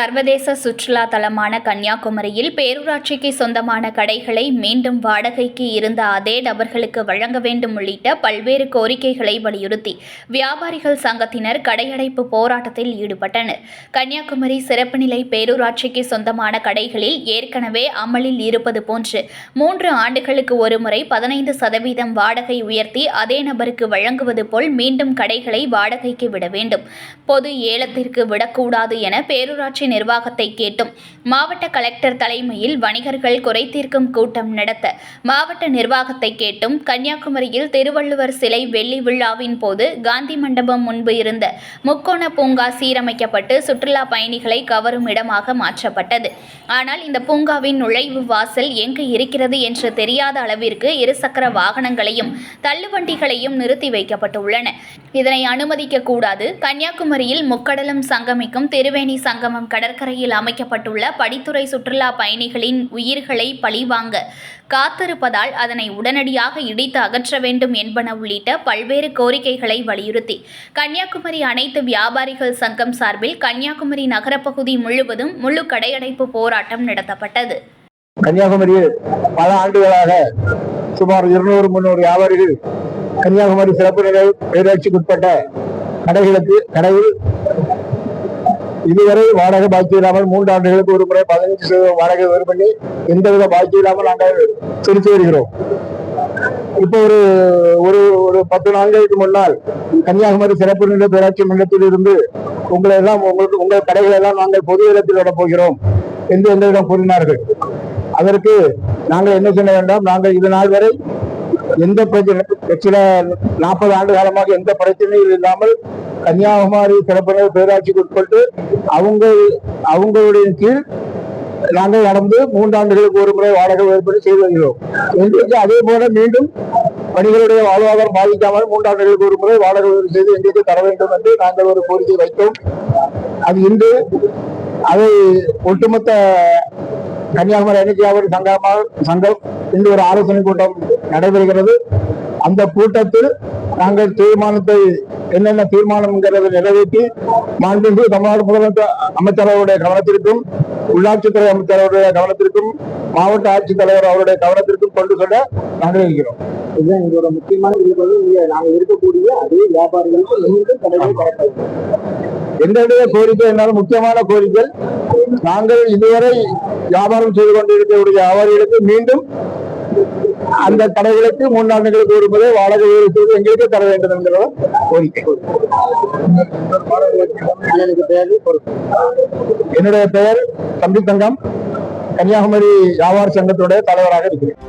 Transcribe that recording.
சர்வதேச சுற்றுலா தலமான கன்னியாகுமரியில் பேரூராட்சிக்கு சொந்தமான கடைகளை மீண்டும் வாடகைக்கு இருந்த அதே நபர்களுக்கு வழங்க வேண்டும் உள்ளிட்ட பல்வேறு கோரிக்கைகளை வலியுறுத்தி வியாபாரிகள் சங்கத்தினர் கடையடைப்பு போராட்டத்தில் ஈடுபட்டனர். கன்னியாகுமரி சிறப்பு நிலை பேரூராட்சிக்கு சொந்தமான கடைகளில் ஏற்கனவே அமலில் இருப்பது போன்று 3 ஆண்டுகளுக்கு ஒருமுறை 15% வாடகை உயர்த்தி அதே நபருக்கு வழங்குவது போல் மீண்டும் கடைகளை வாடகைக்கு விட வேண்டும். பொது ஏலத்திற்கு விடக்கூடாது என பேரூராட்சி நிர்வாகத்தை கேட்டும் மாவட்ட கலெக்டர் தலைமையில் வணிகர்கள் குறைதீர்க்கும் கூட்டம் நடத்த மாவட்ட நிர்வாகத்தை கேட்டும் கன்னியாகுமரியில் திருவள்ளுவர் சிலை வெள்ளி விழாவின் போது காந்தி மண்டபம் முன்பு இருந்த முக்கோண பூங்கா சீரமைக்கப்பட்டு சுற்றுலா பயணிகளை கவரும் இடமாக மாற்றப்பட்டது. ஆனால் இந்த பூங்காவின் நுழைவு வாசல் எங்கு இருக்கிறது என்று தெரியாத அளவிற்கு இருசக்கர வாகனங்களையும் தள்ளுவண்டிகளையும் நிறுத்தி வைக்கப்பட்டுள்ளன. இதனை அனுமதிக்க கூடாது. கன்னியாகுமரியில் முக்கடலும் சங்கமிக்கும் திருவேணி சங்கமம் கடற்கரையில் அமைக்கப்பட்டுள்ள படித்துறை சுற்றுலா பயணிகளின் உயிர்களை பழிவாங்க காத்திருப்பதால் அதனை உடனடியாக இடித்து அகற்ற வேண்டும் என்பன உள்ளிட்ட பல்வேறு கோரிக்கைகளை வலியுறுத்தி கன்னியாகுமரி அனைத்து வியாபாரிகள் சங்கம் சார்பில் கன்னியாகுமரி நகரப்பகுதி முழுவதும் முழு கடையடைப்பு போராட்டம் நடத்தப்பட்டது. கன்னியாகுமரியில் பல ஆண்டுகளாக சுமார் 200-300 வியாபாரிகள் கன்னியாகுமரி சிறப்பு நிலை பேரூராட்சிக்குட்பட்ட கடையில் இதுவரை வாடகை பாக்கி இல்லாமல் 3 ஆண்டுகளுக்கு ஒரு முறை 15% வாடகை உயர்வு பண்ணி எந்தவித பாக்கி இல்லாமல் நாங்கள் செலுத்தி வருகிறோம். இப்போ ஒரு 10 நாட்களுக்கு முன்னால் கன்னியாகுமரி சிறப்பு நிலை பேராட்சி மன்றத்தில் இருந்து உங்கள் கடைகளை எல்லாம் நாங்கள் பொது இடத்தில் விட போகிறோம் என்று எங்களிடம் கூறினார்கள். அதற்கு நாங்கள் என்ன செய்ய வேண்டாம், நாங்கள் இது நாள் வரை எந்த சில 40 ஆண்டு காலமாக எந்த பிரச்சனையும் இல்லாமல் கன்னியாகுமரி சிறப்பு பேராட்சிக்கு உட்பட்டு அவங்களுடைய கீழ் நாங்கள் நடந்து 3 ஆண்டுகளுக்கு ஒரு முறை வாடகை ஏற்பாடு செய்து வருகிறோம். எங்களுக்கு அதே போல மீண்டும் பணிகளுடைய வாழ்வாதாரம் பாதிக்காமல் 3 ஆண்டுகளுக்கு ஒரு முறை வாடகை செய்து எங்களுக்கு தர வேண்டும் என்று நாங்கள் ஒரு கோரிக்கை வைத்தோம். அது இன்று அதை ஒட்டுமொத்த கன்னியாகுமரி அனைத்து வியாபாரி சங்கம் இன்று ஒரு ஆலோசனை கூட்டம் நடைபெறுகிறது. அந்த கூட்டத்தில் நாங்கள் என்னென்ன தீர்மானம் நிறைவேற்றி மாண்புமிகு தமிழ்நாடு முதலமைச்சர் அமைச்சர் அவருடைய கவனத்திற்கும் உள்ளாட்சித்துறை அமைச்சர் அவருடைய கவனத்திற்கும் மாவட்ட ஆட்சித்தலைவர் அவருடைய கவனத்திற்கும் கொண்டு செல்ல நாங்கள் இருக்கிறோம். இதுதான் எங்களோட முக்கியமான நாங்கள் இருக்கக்கூடிய அதே வியாபாரிகளுக்கு மீண்டும் கடைகள் தரப்படும். எங்களுடைய கோரிக்கை என்னாலும் முக்கியமான கோரிக்கை, நாங்கள் இதுவரை வியாபாரம் செய்து கொண்டிருக்கக்கூடிய வியாபாரிகளுக்கு மீண்டும் அந்த கடைகளுக்கு 3 ஆண்டுகளுக்கு ஒரு முறை வாடகை உயர்வு எங்களுக்கு தர வேண்டும் என்கிற கோரிக்கை. என்னுடைய பெயர் தம்பி தங்கம், கன்னியாகுமரி வியாபார சங்கத்துடைய தலைவராக இருக்கிறேன்.